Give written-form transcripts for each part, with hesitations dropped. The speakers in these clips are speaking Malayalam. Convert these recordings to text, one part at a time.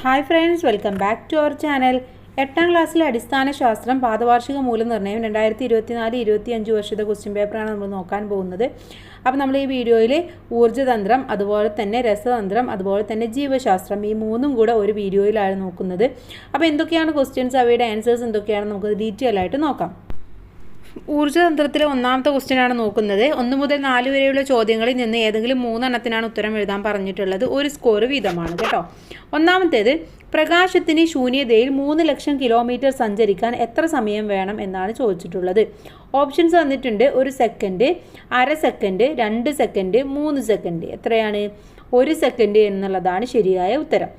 Hi friends, welcome back to our channel. 8ാം ക്ലാസ്സിലെ അടിസ്ഥാന ശാസ്ത്രം പാദവാർഷിക മൂല്യനിർണ്ണയം 2024-25 വർഷത്തെ ക്വസ്റ്റ്യൻ പേപ്പറാണ് നമ്മൾ നോക്കാൻ പോകുന്നത്. അപ്പോൾ നമ്മൾ ഈ വീഡിയോയിൽ ഊർജ്ജതന്ത്രം, അതുപോലെ തന്നെ രസതന്ത്രം, അതുപോലെ തന്നെ ജീവശാസ്ത്രം, ഈ മൂന്നും കൂടെ ഒരു വീഡിയോയിലാണ് നോക്കുന്നത്. അപ്പോൾ എന്തൊക്കെയാണ് ക്വസ്റ്റ്യൻസ്, അവയുടെ ആൻസേഴ്സ് എന്തൊക്കെയാണെന്ന് നമുക്ക് ഡീറ്റെയിൽ ആയിട്ട് നോക്കാം. ഊർജ്ജതന്ത്രത്തിലെ ഒന്നാമത്തെ ക്വസ്റ്റ്യനാണ് നോക്കുന്നത്. 1 മുതൽ 4 വരെയുള്ള ചോദ്യങ്ങളിൽ നിന്ന് ഏതെങ്കിലും 3 എണ്ണത്തിനാണ് ഉത്തരം എഴുതാൻ പറഞ്ഞിട്ടുള്ളത്. ഒരു സ്കോർ വീതമാണ് കേട്ടോ. ഒന്നാമത്തേത്, പ്രകാശത്തിന് ശൂന്യതയിൽ 3 ലക്ഷം കിലോമീറ്റർ സഞ്ചരിക്കാൻ എത്ര സമയം വേണം എന്നാണ് ചോദിച്ചിട്ടുള്ളത്. ഓപ്ഷൻസ് വന്നിട്ടുണ്ട്: 1 സെക്കൻഡ്, അര സെക്കൻഡ്, 2 സെക്കൻഡ്, 3 സെക്കൻഡ്. എത്രയാണ്? 1 സെക്കൻഡ് എന്നുള്ളതാണ് ശരിയായ ഉത്തരം.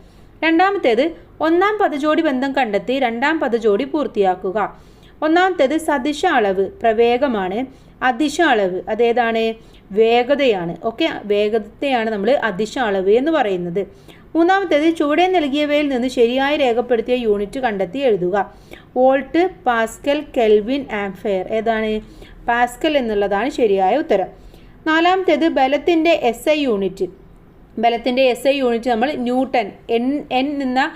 രണ്ടാമത്തേത്, 1ാം പദജോടി ബന്ധം കണ്ടെത്തി 2ാം പദജോടി പൂർത്തിയാക്കുക. ഒന്നാമത്തേത് സദിശ അളവ് പ്രവേഗമാണ്. അതിശ അളവ് അതേതാണ്? വേഗതയാണ്. ഓക്കെ, വേഗതയാണ് നമ്മൾ അതിശ അളവ് എന്ന് പറയുന്നത്. മൂന്നാമത്തേത്, ചുവടെ നൽകിയവയിൽ നിന്ന് ശരിയായി രേഖപ്പെടുത്തിയ യൂണിറ്റ് കണ്ടെത്തി എഴുതുക. Volt, pascal, kelvin, ampere. ഏതാണ്? പാസ്കൽ എന്നുള്ളതാണ് ശരിയായ ഉത്തരം. നാലാമത്തേത്, ബലത്തിൻ്റെ SI യൂണിറ്റ്. ബലത്തിൻ്റെ SI യൂണിറ്റ് നമ്മൾ ന്യൂട്ടൺ, എൻ എന്ന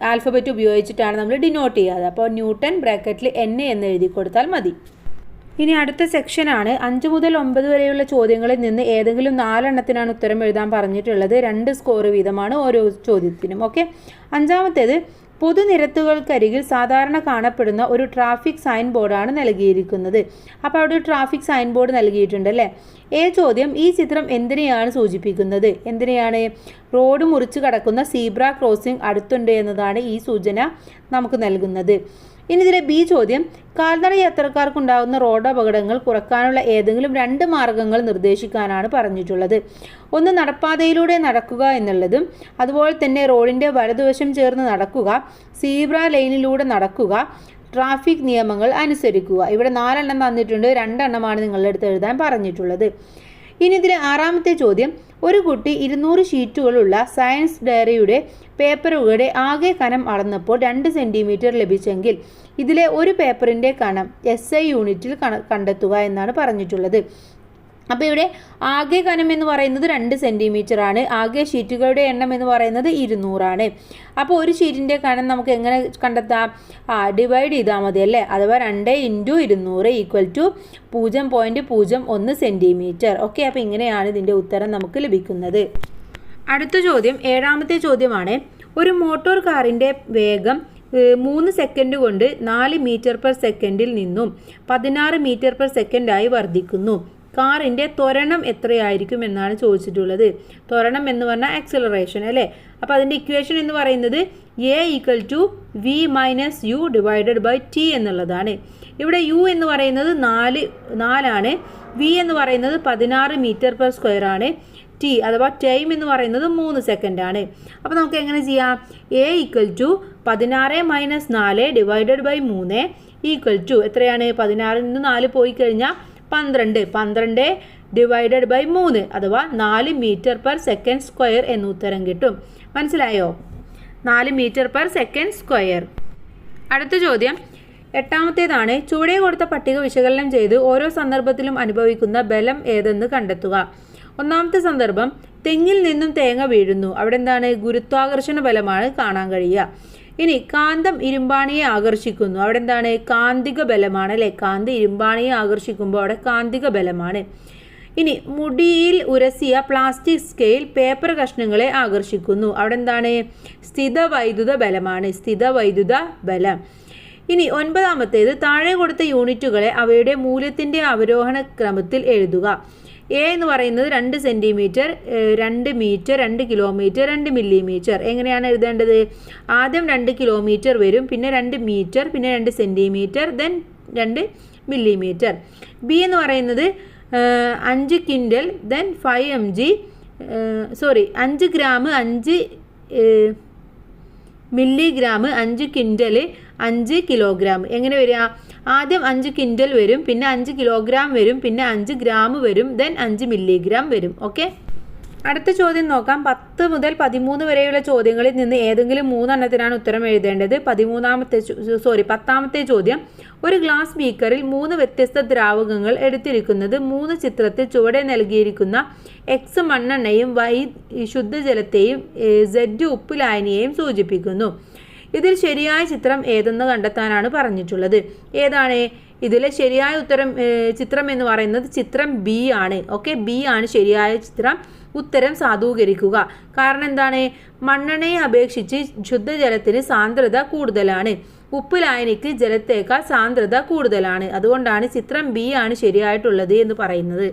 ആൽഫബറ്റ് ഉപയോഗിച്ചിട്ടാണ് നമ്മൾ ഡിനോട്ട് ചെയ്യാതെ. അപ്പോൾ ന്യൂട്ടൺ ബ്രാക്കറ്റിൽ N എന്ന് എഴുതി കൊടുത്താൽ മതി. ഇനി അടുത്ത സെക്ഷനാണ്. 5 മുതൽ 9 വരെയുള്ള ചോദ്യങ്ങളിൽ നിന്ന് ഏതെങ്കിലും 4 എണ്ണത്തിനാണ് ഉത്തരം എഴുതാൻ പറഞ്ഞിട്ടുള്ളത്. 2 സ്കോർ വീതമാണ് ഓരോ ചോദ്യത്തിനും. ഓക്കെ. അഞ്ചാമത്തേത്, പൊതുനിരത്തുകൾക്കരികിൽ സാധാരണ കാണപ്പെടുന്ന ഒരു ട്രാഫിക് സൈൻ ബോർഡാണ് നൽകിയിരിക്കുന്നത്. അപ്പോൾ അവിടെ ഒരു ട്രാഫിക് സൈൻ ബോർഡ് നൽകിയിട്ടുണ്ട് അല്ലേ. ചോദ്യം, ഈ ചിത്രം എന്തിനെയാണ് സൂചിപ്പിക്കുന്നത്? എന്തിനെയാണ്? റോഡ് മുറിച്ച് കടക്കുന്ന സീബ്ര ക്രോസിംഗ് അടുത്തുണ്ട് എന്നതാണ് ഈ സൂചന നമുക്ക് നൽകുന്നത്. ഇനി ഇതിലെ ബി ചോദ്യം, കാൽനട യാത്രക്കാർക്കുണ്ടാകുന്ന റോഡ് അപകടങ്ങൾ കുറയ്ക്കാനുള്ള ഏതെങ്കിലും 2 മാർഗങ്ങൾ നിർദ്ദേശിക്കാനാണ് പറഞ്ഞിട്ടുള്ളത്. ഒന്ന്, നടപ്പാതയിലൂടെ നടക്കുക എന്നുള്ളതും, അതുപോലെ തന്നെ റോഡിൻ്റെ വലതുവശം ചേർന്ന് നടക്കുക, സീബ്ര ലൈനിലൂടെ നടക്കുക, ട്രാഫിക് നിയമങ്ങൾ അനുസരിക്കുക. ഇവിടെ 4 എണ്ണം തന്നിട്ടുണ്ട്. 2 എണ്ണമാണ് നിങ്ങളുടെ അടുത്ത് എഴുതാൻ പറഞ്ഞിട്ടുള്ളത്. ഇനി ഇതിലെ ആറാമത്തെ ചോദ്യം, ഒരു കുട്ടി 200 ഷീറ്റുകളുള്ള സയൻസ് ഡയറിയുടെ പേപ്പറുകളുടെ ആകെ കനം അളന്നപ്പോൾ 2 സെൻറ്റിമീറ്റർ ലഭിച്ചെങ്കിൽ ഇതിലെ ഒരു പേപ്പറിൻ്റെ കനം SI യൂണിറ്റിൽ കണ്ടെത്തുക എന്നാണ് പറഞ്ഞിട്ടുള്ളത്. അപ്പോൾ ഇവിടെ ആകെ കനം എന്ന് പറയുന്നത് 2 സെൻറ്റിമീറ്റർ ആണ്. ആകെ ഷീറ്റുകളുടെ എണ്ണം എന്ന് പറയുന്നത് 200 ആണ്. അപ്പോൾ ഒരു ഷീറ്റിൻ്റെ കനം നമുക്ക് എങ്ങനെ കണ്ടെത്താം? ഡിവൈഡ് ചെയ്താൽ മതി അല്ലേ. അഥവാ 2 × 200 = 0.01 സെൻറ്റിമീറ്റർ. ഓക്കെ, അപ്പോൾ ഇങ്ങനെയാണ് ഇതിൻ്റെ ഉത്തരം നമുക്ക് ലഭിക്കുന്നത്. അടുത്ത ചോദ്യം 7ാമത്തെ ചോദ്യമാണ്. ഒരു മോട്ടോർ കാറിൻ്റെ വേഗം 3 സെക്കൻഡ് കൊണ്ട് 4 മീറ്റർ/സെക്കൻഡിൽ നിന്നും 16 മീറ്റർ/സെക്കൻഡായി വർദ്ധിക്കുന്നു. കാറിൻ്റെ ത്വരണം എത്രയായിരിക്കും എന്നാണ് ചോദിച്ചിട്ടുള്ളത്. ത്വരണം എന്ന് പറഞ്ഞാൽ ആക്സിലറേഷൻ അല്ലേ. അപ്പോൾ അതിൻ്റെ ഇക്വേഷൻ എന്ന് പറയുന്നത് A = V - U / T എന്നുള്ളതാണ്. ഇവിടെ U എന്ന് പറയുന്നത് 4 ആണ്. V എന്ന് പറയുന്നത് 16 മീറ്റർ/സ്ക്വയർ ആണ്. T അഥവാ ടൈം എന്ന് പറയുന്നത് 3 സെക്കൻഡ് ആണ്. അപ്പോൾ നമുക്ക് എങ്ങനെ ചെയ്യാം? A = 16 - 4 / 3 എത്രയാണ്? 16ൽ നിന്ന് 4 പോയി കഴിഞ്ഞാൽ 12 / 3 അഥവാ 4 മീറ്റർ/സെക്കൻഡ് സ്ക്വയർ എന്ന് ഉത്തരം കിട്ടും. മനസ്സിലായോ? 4 മീറ്റർ/സെക്കൻഡ് സ്ക്വയർ. അടുത്ത ചോദ്യം 8ാമത്തേതാണ്. ചുവടെ കൊടുത്ത പട്ടിക വിശകലനം ചെയ്ത് ഓരോ സന്ദർഭത്തിലും അനുഭവിക്കുന്ന ബലം ഏതെന്ന് കണ്ടെത്തുക. ഒന്നാമത്തെ സന്ദർഭം, തെങ്ങിൽ നിന്നും തേങ്ങ വീഴുന്നു. അവിടെ എന്താണ്? ഗുരുത്വാകർഷണ ബലമാണ് കാണാൻ കഴിയുക. ഇനി കാന്തം ഇരുമ്പാണിയെ ആകർഷിക്കുന്നു. അവിടെ എന്താണ്? കാന്തിക ബലമാണ് അല്ലേ. കാന്തി ഇരുമ്പാണിയെ ആകർഷിക്കുമ്പോൾ അവിടെ കാന്തിക ബലമാണ്. ഇനി മുടിയിൽ ഉരസിയ പ്ലാസ്റ്റിക് സ്കെയിൽ പേപ്പർ കഷ്ണങ്ങളെ ആകർഷിക്കുന്നു. അവിടെ എന്താണ്? സ്ഥിതവൈദ്യുത ബലമാണ്. സ്ഥിതവൈദ്യുത ബലം. ഇനി 9ാമത്തേത്, താഴെ കൊടുത്ത യൂണിറ്റുകളെ അവയുടെ മൂല്യത്തിൻ്റെ അവരോഹണ ക്രമത്തിൽ എഴുതുക. A എന്ന് പറയുന്നത് 2 സെൻറ്റിമീറ്റർ, 2 മീറ്റർ, 2 കിലോമീറ്റർ, 2 മില്ലിമീറ്റർ. എങ്ങനെയാണ് എഴുതേണ്ടത്? ആദ്യം 2 കിലോമീറ്റർ വരും, പിന്നെ 2 മീറ്റർ, പിന്നെ 2 സെൻറ്റിമീറ്റർ, ദെൻ 2 മില്ലിമീറ്റർ. B എന്ന് പറയുന്നത് 5 quintal, then 5 gram, 5 milligram, 5 quintal, 5 kilogram. എങ്ങനെ വരിക? ആദ്യം 5 ക്വിൻ്റൽ വരും, പിന്നെ 5 കിലോഗ്രാം വരും, പിന്നെ 5 ഗ്രാം വരും, ദെൻ 5 മില്ലിഗ്രാം വരും. ഓക്കെ, അടുത്ത ചോദ്യം നോക്കാം. 10 മുതൽ 13 വരെയുള്ള ചോദ്യങ്ങളിൽ നിന്ന് ഏതെങ്കിലും 3 എണ്ണത്തിനാണ് ഉത്തരം എഴുതേണ്ടത്. 10ാമത്തെ ചോദ്യം. ഒരു ഗ്ലാസ് ബീക്കറിൽ 3 വ്യത്യസ്ത ദ്രാവകങ്ങൾ എടുത്തിരിക്കുന്നത് 3 ചിത്രത്തിൽ ചുവടെ നൽകിയിരിക്കുന്ന X മണ്ണെണ്ണയും Y ശുദ്ധജലത്തെയും Z ഉപ്പ് ലായനിയെയും സൂചിപ്പിക്കുന്നു. ഇതിൽ ശരിയായ ചിത്രം ഏതെന്ന് കണ്ടെത്താനാണ് പറഞ്ഞിട്ടുള്ളത്. ഏതാണ് ഇതിലെ ശരിയായ ചിത്രം എന്ന് പറയുന്നത് ചിത്രം ബി ആണ്. ഓക്കെ, ബി ആണ് ശരിയായ ചിത്രം. ഉത്തരം സാധൂകരിക്കുക. കാരണം എന്താണ്? മണ്ണെണ്ണയെ അപേക്ഷിച്ച് ശുദ്ധജലത്തിന് സാന്ദ്രത കൂടുതലാണ്. ഉപ്പ് ലായനിക്ക് ജലത്തേക്കാൾ സാന്ദ്രത കൂടുതലാണ്. അതുകൊണ്ടാണ് ചിത്രം ബി ആണ് ശരിയായിട്ടുള്ളത് എന്ന് പറയുന്നത്.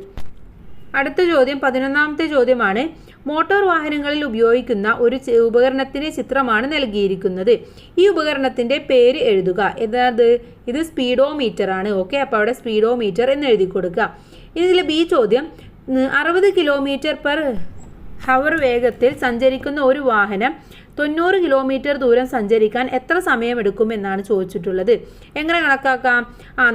അടുത്ത ചോദ്യം 11ാമത്തെ ചോദ്യമാണ്. മോട്ടോർ വാഹനങ്ങളിൽ ഉപയോഗിക്കുന്ന ഒരു ഉപകരണത്തിന്റെ ചിത്രമാണ് നൽകിയിരിക്കുന്നത്. ഈ ഉപകരണത്തിന്റെ പേര് എഴുതുക. ഇത് സ്പീഡോമീറ്റർ ആണ്. ഓക്കെ, അപ്പോൾ അവിടെ സ്പീഡോമീറ്റർ എന്ന് എഴുതി കൊടുക്കുക. ഇതിൽ ബി ചോദ്യം. 60 km/h വേഗത്തിൽ സഞ്ചരിക്കുന്ന ഒരു വാഹനം 90 കിലോമീറ്റർ ദൂരം സഞ്ചരിക്കാൻ എത്ര സമയമെടുക്കുമെന്നാണ് ചോദിച്ചിട്ടുള്ളത്. എങ്ങനെ കണക്കാക്കാം?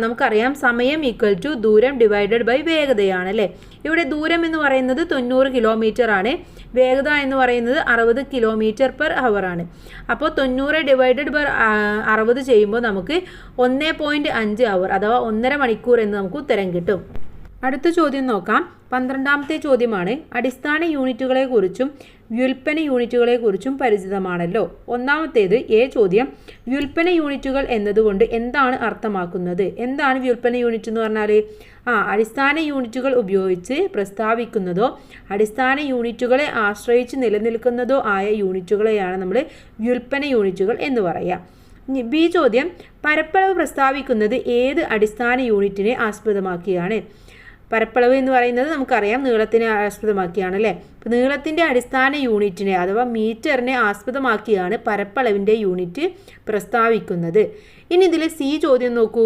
നമുക്കറിയാം സമയം = ദൂരം / വേഗതയാണ് അല്ലേ. ഇവിടെ ദൂരം എന്ന് പറയുന്നത് 90 കിലോമീറ്റർ ആണ്. വേഗത എന്ന് പറയുന്നത് 60 km/h ആണ്. അപ്പോൾ 90 / 60 ചെയ്യുമ്പോൾ നമുക്ക് 1.5 അവർ അഥവാ 1.5 മണിക്കൂർ എന്ന് നമുക്ക് ഉത്തരം കിട്ടും. അടുത്ത ചോദ്യം നോക്കാം. 12ാമത്തെ ചോദ്യമാണ്. അടിസ്ഥാന യൂണിറ്റുകളെക്കുറിച്ചും വ്യുൽപ്പന്ന യൂണിറ്റുകളെക്കുറിച്ചും പരിചിതമാണല്ലോ. ഒന്നാമത്തേത് എ ചോദ്യം. വ്യുൽപ്പന്ന യൂണിറ്റുകൾ എന്നതുകൊണ്ട് എന്താണ് അർത്ഥമാക്കുന്നത്? എന്താണ് വ്യുൽപ്പന്ന യൂണിറ്റ് എന്ന് പറഞ്ഞാൽ? അടിസ്ഥാന യൂണിറ്റുകൾ ഉപയോഗിച്ച് പ്രസ്താവിക്കുന്നതോ അടിസ്ഥാന യൂണിറ്റുകളെ ആശ്രയിച്ച് നിലനിൽക്കുന്നതോ ആയ യൂണിറ്റുകളെയാണ് നമ്മൾ വ്യുൽപ്പന്ന യൂണിറ്റുകൾ എന്ന് പറയുക. ബി ചോദ്യം. പരപ്പളവ് പ്രസ്താവിക്കുന്നത് ഏത് അടിസ്ഥാന യൂണിറ്റിനെ ആസ്പദമാക്കിയാണ്? പരപ്പളവ് എന്ന് പറയുന്നത് നമുക്കറിയാം നീളത്തിനെ ആസ്പദമാക്കിയാണ് അല്ലേ. അപ്പോൾ നീളത്തിൻ്റെ അടിസ്ഥാന യൂണിറ്റിനെ അഥവാ മീറ്ററിനെ ആസ്പദമാക്കിയാണ് പരപ്പളവിൻ്റെ യൂണിറ്റ് പ്രസ്താവിക്കുന്നത്. ഇനി ഇതിൽ സി ചോദ്യം നോക്കൂ.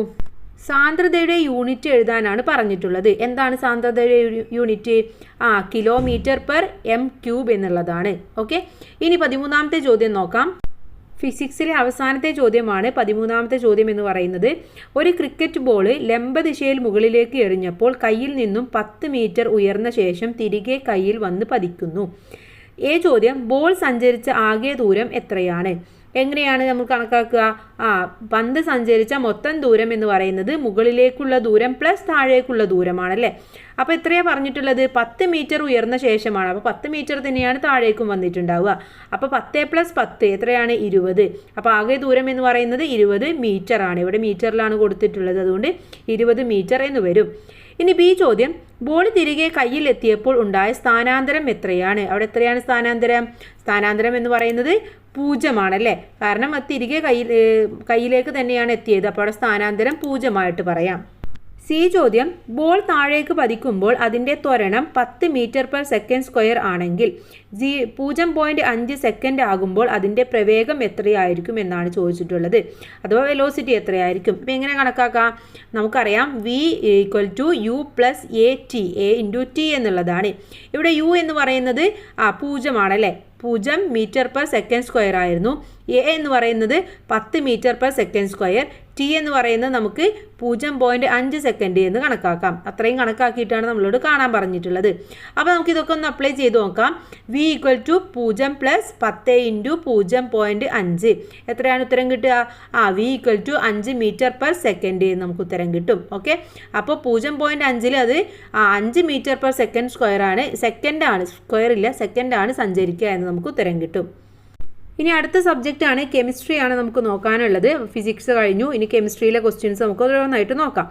സാന്ദ്രതയുടെ യൂണിറ്റ് എഴുതാനാണ് പറഞ്ഞിട്ടുള്ളത്. എന്താണ് സാന്ദ്രതയുടെ യൂണിറ്റ്? km/m³ എന്നുള്ളതാണ്. ഓക്കെ, ഇനി 13ാമത്തെ ചോദ്യം നോക്കാം. ഫിസിക്സിലെ അവസാനത്തെ ചോദ്യമാണ് 13ാമത്തെ ചോദ്യം എന്ന് പറയുന്നത്. ഒരു ക്രിക്കറ്റ് ബോൾ ലംബദിശയിൽ മുകളിലേക്ക് എറിഞ്ഞപ്പോൾ കയ്യിൽ നിന്നും 10 മീറ്റർ ഉയർന്ന ശേഷം തിരികെ കയ്യിൽ വന്ന് പതിക്കുന്നു. എ ചോദ്യം. ബോൾ സഞ്ചരിച്ച ആകെ ദൂരം എത്രയാണ്? എങ്ങനെയാണ് നമ്മൾ കണക്കാക്കുക? പന്ത് സഞ്ചരിച്ച മൊത്തം ദൂരം എന്ന് പറയുന്നത് മുകളിലേക്കുള്ള ദൂരം പ്ലസ് താഴേക്കുള്ള ദൂരമാണല്ലേ. അപ്പോൾ എത്രയാണ് പറഞ്ഞിട്ടുള്ളത്? 10 മീറ്റർ ഉയർന്ന ശേഷമാണ്. അപ്പോൾ 10 മീറ്റർ തന്നെയാണ് താഴേക്കും വന്നിട്ടുണ്ടാവുക. അപ്പോൾ 10 + 10 എത്രയാണ്? 20. അപ്പോൾ ആകെ ദൂരം എന്ന് പറയുന്നത് 20 മീറ്റർ ആണ്. ഇവിടെ മീറ്ററിലാണ് കൊടുത്തിട്ടുള്ളത്, അതുകൊണ്ട് 20 മീറ്റർ എന്ന് വരും. ഇനി ബി ചോദ്യം. ബോൾ തിരികെ കയ്യിൽ എത്തിയപ്പോൾ ഉണ്ടായ സ്ഥാനാന്തരം എത്രയാണ്? അവിടെ എത്രയാണ് സ്ഥാനാന്തരം? സ്ഥാനാന്തരം എന്ന് പറയുന്നത് 0 ആണല്ലേ. കാരണം അത് തിരികെ കയ്യിലേക്ക് തന്നെയാണ് എത്തിയത്. അപ്പോൾ അവിടെ സ്ഥാനാന്തരം 0 പറയാം. സി ചോദ്യം. ബോൾ താഴേക്ക് പതിക്കുമ്പോൾ അതിൻ്റെ ത്വരണം 10 m/s² ആണെങ്കിൽ 0.5 സെക്കൻഡ് ആകുമ്പോൾ അതിൻ്റെ പ്രവേഗം എത്രയായിരിക്കും എന്നാണ് ചോദിച്ചിട്ടുള്ളത്. അഥവാ വെലോസിറ്റി എത്രയായിരിക്കും? അപ്പോൾ എങ്ങനെ കണക്കാക്കാം? നമുക്കറിയാം v = u + at a × t എന്നുള്ളതാണ്. ഇവിടെ u എന്ന് പറയുന്നത് 0 ആണല്ലേ. 0 m/s² ആയിരുന്നു. എ എന്ന് പറയുന്നത് 10 m/s². ടി എന്ന് പറയുന്നത് നമുക്ക് 0.5 സെക്കൻഡ് എന്ന് കണക്കാക്കാം. അത്രയും കണക്കാക്കിയിട്ടാണ് നമ്മളോട് കാണാൻ പറഞ്ഞിട്ടുള്ളത്. അപ്പോൾ നമുക്ക് ഇതൊക്കെ ഒന്ന് അപ്ലൈ ചെയ്ത് നോക്കാം. v = 0 + 10 × 0.5 എത്രയാണ് ഉത്തരം കിട്ടുക? v = 5 m/s നമുക്ക് ഉത്തരം കിട്ടും. ഓക്കെ, അപ്പോൾ 0.5 അത് 5 m/s² ആണ്. സെക്കൻഡാണ്, സ്ക്വയർ ഇല്ല, സെക്കൻഡാണ് സഞ്ചരിക്കുക എന്ന് നമുക്ക് ഉത്തരം കിട്ടും. ഇനി അടുത്ത സബ്ജക്റ്റാണ് കെമിസ്ട്രിയാണ് നമുക്ക് നോക്കാനുള്ളത്. ഫിസിക്സ് കഴിഞ്ഞു. ഇനി കെമിസ്ട്രിയിലെ ക്വസ്റ്റ്യൻസ് നമുക്ക് ഓരോന്നായിട്ട് നോക്കാം.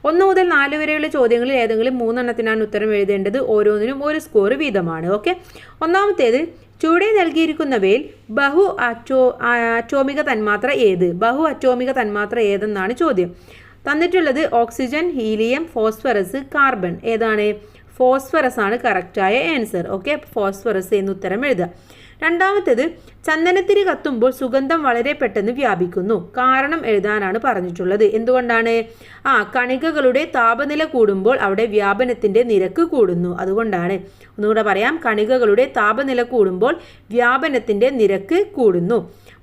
1 മുതൽ 4 വരെയുള്ള ചോദ്യങ്ങളിൽ ഏതെങ്കിലും 3 എണ്ണത്തിനാണ് ഉത്തരം എഴുതേണ്ടത്. ഓരോന്നിനും 1 സ്കോർ വീതമാണ്. ഓക്കെ, ഒന്നാമത്തേത്. ചുവടെ നൽകിയിരിക്കുന്നവയിൽ ബഹു അറ്റോമിക തന്മാത്ര ഏത്? ബഹു അറ്റോമിക തന്മാത്ര ഏതെന്നാണ് ചോദ്യം. തന്നിട്ടുള്ളത് ഓക്സിജൻ, ഹീലിയം, ഫോസ്ഫറസ്, കാർബൺ. ഏതാണ്? ഫോസ്ഫറസ് ആണ് കറക്റ്റായ ആൻസർ. ഓക്കെ, ഫോസ്ഫറസ് എന്ന് ഉത്തരം എഴുതുക. രണ്ടാമത്തേത്. ചന്ദനത്തിരി കത്തുമ്പോൾ സുഗന്ധം വളരെ പെട്ടെന്ന് വ്യാപിക്കുന്നു. കാരണം എഴുതാനാണ് പറഞ്ഞിട്ടുള്ളത്. എന്തുകൊണ്ടാണ്? കണികകളുടെ താപനില കൂടുമ്പോൾ അവിടെ വ്യാപനത്തിൻ്റെ നിരക്ക് കൂടുന്നു. അതുകൊണ്ടാണ്. ഒന്നുകൂടെ പറയാം. കണികകളുടെ താപനില കൂടുമ്പോൾ വ്യാപനത്തിൻ്റെ നിരക്ക് കൂടുന്നു.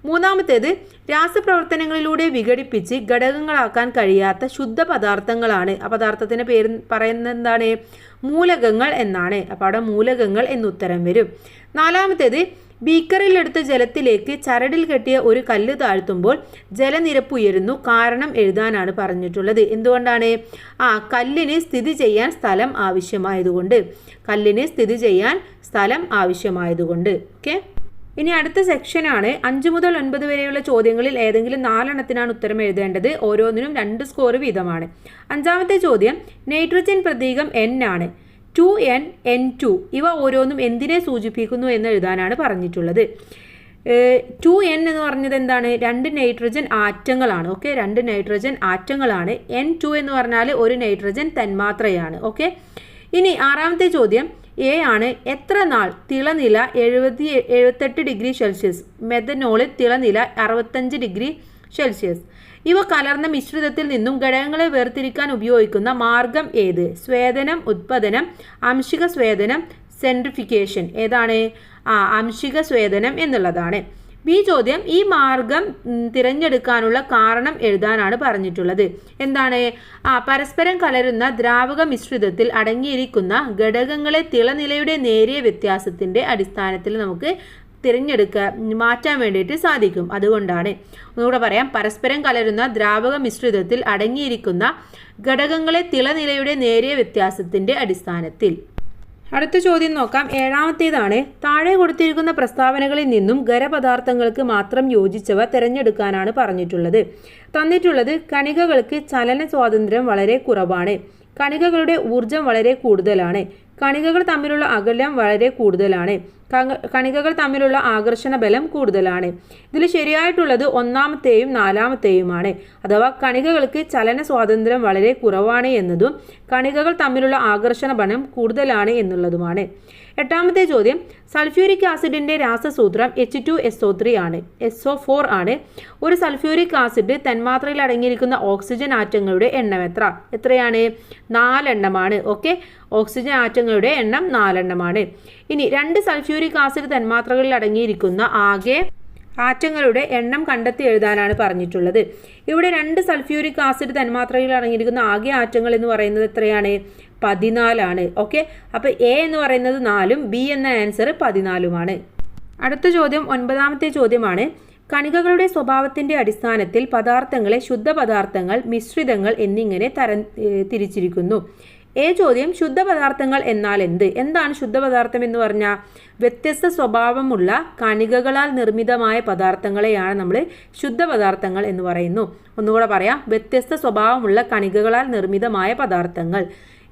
മൂന്നാമത്തേത് രാസപ്രവർത്തനങ്ങളിലൂടെ വിഘടിപ്പിച്ച് ഘടകങ്ങളാക്കാൻ കഴിയാത്ത ശുദ്ധ പദാർത്ഥങ്ങളാണ്. ആ പദാർത്ഥത്തിൻ്റെ പേര് പറയുന്നത് എന്താണ്? മൂലകങ്ങൾ എന്നാണ്. അപ്പോൾ അവിടെ മൂലകങ്ങൾ എന്നുത്തരം വരും. നാലാമത്തേത് ബീക്കറിലെടുത്ത ജലത്തിലേക്ക് ചരടിൽ കെട്ടിയ ഒരു കല്ല് താഴ്ത്തുമ്പോൾ ജലനിരപ്പ് ഉയരുന്നു. കാരണം എഴുതാനാണ് പറഞ്ഞിട്ടുള്ളത്. എന്തുകൊണ്ടാണ്? കല്ലിന് സ്ഥിതി ചെയ്യാൻ സ്ഥലം ആവശ്യമായതുകൊണ്ട്. കല്ലിന് സ്ഥിതി ചെയ്യാൻ സ്ഥലം ആവശ്യമായതുകൊണ്ട്. ഓക്കെ, ഇനി അടുത്ത സെക്ഷനാണ് 5 മുതൽ 9 വരെയുള്ള ചോദ്യങ്ങളിൽ ഏതെങ്കിലും 4 എണ്ണത്തിനാണ് ഉത്തരം എഴുതേണ്ടത്. ഓരോന്നിനും 2 സ്കോർ വീതമാണ്. 5ാമത്തെ ചോദ്യം, നൈട്രജൻ പ്രതീകം N ആണ്. 2N, N2 ഇവ ഓരോന്നും എന്തിനെ സൂചിപ്പിക്കുന്നു എന്ന് എഴുതാനാണ് പറഞ്ഞിട്ടുള്ളത്. 2N എന്ന് പറഞ്ഞത് എന്താണ്? 2 നൈട്രജൻ ആറ്റങ്ങളാണ്. ഓക്കെ, 2 നൈട്രജൻ ആറ്റങ്ങളാണ്. N2 എന്ന് പറഞ്ഞാൽ ഒരു നൈട്രജൻ തന്മാത്രയാണ്. ഓക്കെ, ഇനി 6ാമത്തെ ചോദ്യം A ആണ്. എത്ര നാൾ തിളനില 78 ഡിഗ്രി സെൽഷ്യസ്, മെഥനോളിൽ തിളനില 65 ഡിഗ്രി സെൽഷ്യസ്. ഇവ കലർന്ന മിശ്രിതത്തിൽ നിന്നും ഘടകങ്ങളെ വേർതിരിക്കാൻ ഉപയോഗിക്കുന്ന മാർഗം ഏത്? സ്വേദനം, ഉത്പാദനം, ആംശിക സ്വേദനം, സെൻട്രിഫിക്കേഷൻ. ഏതാണ്? ആംശിക സ്വേദനം എന്നുള്ളതാണ്. ബി ചോദ്യം, ഈ മാർഗം തിരഞ്ഞെടുക്കാനുള്ള കാരണം എഴുതാനാണ് പറഞ്ഞിട്ടുള്ളത്. എന്താണ്? പരസ്പരം കലരുന്ന ദ്രാവക മിശ്രിതത്തിൽ അടങ്ങിയിരിക്കുന്ന ഘടകങ്ങളെ തിളനിലയുടെ നേരിയ വ്യത്യാസത്തിൻ്റെ അടിസ്ഥാനത്തിൽ നമുക്ക് മാറ്റാൻ വേണ്ടിയിട്ട് സാധിക്കും. അതുകൊണ്ടാണ്. ഒന്നുകൂടെ പറയാം, പരസ്പരം കലരുന്ന ദ്രാവക മിശ്രിതത്തിൽ അടങ്ങിയിരിക്കുന്ന ഘടകങ്ങളെ തിളനിലയുടെ നേരിയ വ്യത്യാസത്തിൻ്റെ അടിസ്ഥാനത്തിൽ. അടുത്ത ചോദ്യം നോക്കാം. 7ാമത്തേതാണ്. താഴെ കൊടുത്തിരിക്കുന്ന പ്രസ്താവനകളിൽ നിന്നും ഖരപദാർത്ഥങ്ങൾക്ക് മാത്രം യോജിച്ചവ തിരഞ്ഞെടുക്കാനാണ് പറഞ്ഞിട്ടുള്ളത്. തന്നിട്ടുള്ളത് കണികകൾക്ക് ചലന സ്വാതന്ത്ര്യം വളരെ കുറവാണ്. കണികകളുടെ ഊർജം വളരെ കൂടുതലാണ്. കണികകൾ തമ്മിലുള്ള അകലം വളരെ കൂടുതലാണ്. കണികകൾ തമ്മിലുള്ള ആകർഷണ ബലം കൂടുതലാണ്. ഇതിൽ ശരിയായിട്ടുള്ളത് 1ാമത്തെയും 4ാമത്തെയുമാണ്. അഥവാ കണികകൾക്ക് ചലന സ്വാതന്ത്ര്യം വളരെ കുറവാണ് എന്നതും കണികകൾ തമ്മിലുള്ള ആകർഷണ ബലം കൂടുതലാണ് എന്നുള്ളതുമാണ്. 8ാമത്തെ ചോദ്യം, സൾഫ്യൂരിക് ആസിഡിൻ്റെ രാസസൂത്രം H2SO3 ആണ്. SO4 ആണ്. ഒരു സൾഫ്യൂരിക് ആസിഡ് തന്മാത്രയിൽ അടങ്ങിയിരിക്കുന്ന ഓക്സിജൻ ആറ്റങ്ങളുടെ എണ്ണം എത്രയാണ്? 4 എണ്ണമാണ്. ഓക്കെ, ഓക്സിജൻ ആറ്റങ്ങളുടെ എണ്ണം 4 എണ്ണമാണ്. ഇനി 2 സൾഫ്യൂരിക് ആസിഡ് തന്മാത്രകളിൽ അടങ്ങിയിരിക്കുന്ന ആകെ ആറ്റങ്ങളുടെ എണ്ണം കണ്ടെത്തി എഴുതാനാണ് പറഞ്ഞിട്ടുള്ളത്. ഇവിടെ 2 സൾഫ്യൂരിക് ആസിഡ് തന്മാത്രയിൽ അടങ്ങിയിരിക്കുന്ന ആകെ ആറ്റങ്ങൾ എന്ന് പറയുന്നത് എത്രയാണ്? 14 ആണ്. ഓക്കെ, അപ്പോൾ A എന്ന് പറയുന്നത് 4ഉം B എന്ന ആൻസർ 14ഉമാണ്. അടുത്ത ചോദ്യം 9ാമത്തെ ചോദ്യമാണ്. കണികകളുടെ സ്വഭാവത്തിൻ്റെ അടിസ്ഥാനത്തിൽ പദാർത്ഥങ്ങളെ ശുദ്ധ പദാർത്ഥങ്ങൾ, മിശ്രിതങ്ങൾ എന്നിങ്ങനെ തിരിച്ചിരിക്കുന്നു. A ചോദ്യം, ശുദ്ധ പദാർത്ഥങ്ങൾ എന്നാൽ എന്താണ് ശുദ്ധ പദാർത്ഥം എന്ന് പറഞ്ഞാൽ? വ്യത്യസ്ത സ്വഭാവമുള്ള കണികകളാൽ നിർമ്മിതമായ പദാർത്ഥങ്ങളെയാണ് നമ്മൾ ശുദ്ധ പദാർത്ഥങ്ങൾ എന്ന് പറയുന്നു. ഒന്നുകൂടെ പറയാം, വ്യത്യസ്ത സ്വഭാവമുള്ള കണികകളാൽ നിർമ്മിതമായ പദാർത്ഥങ്ങൾ.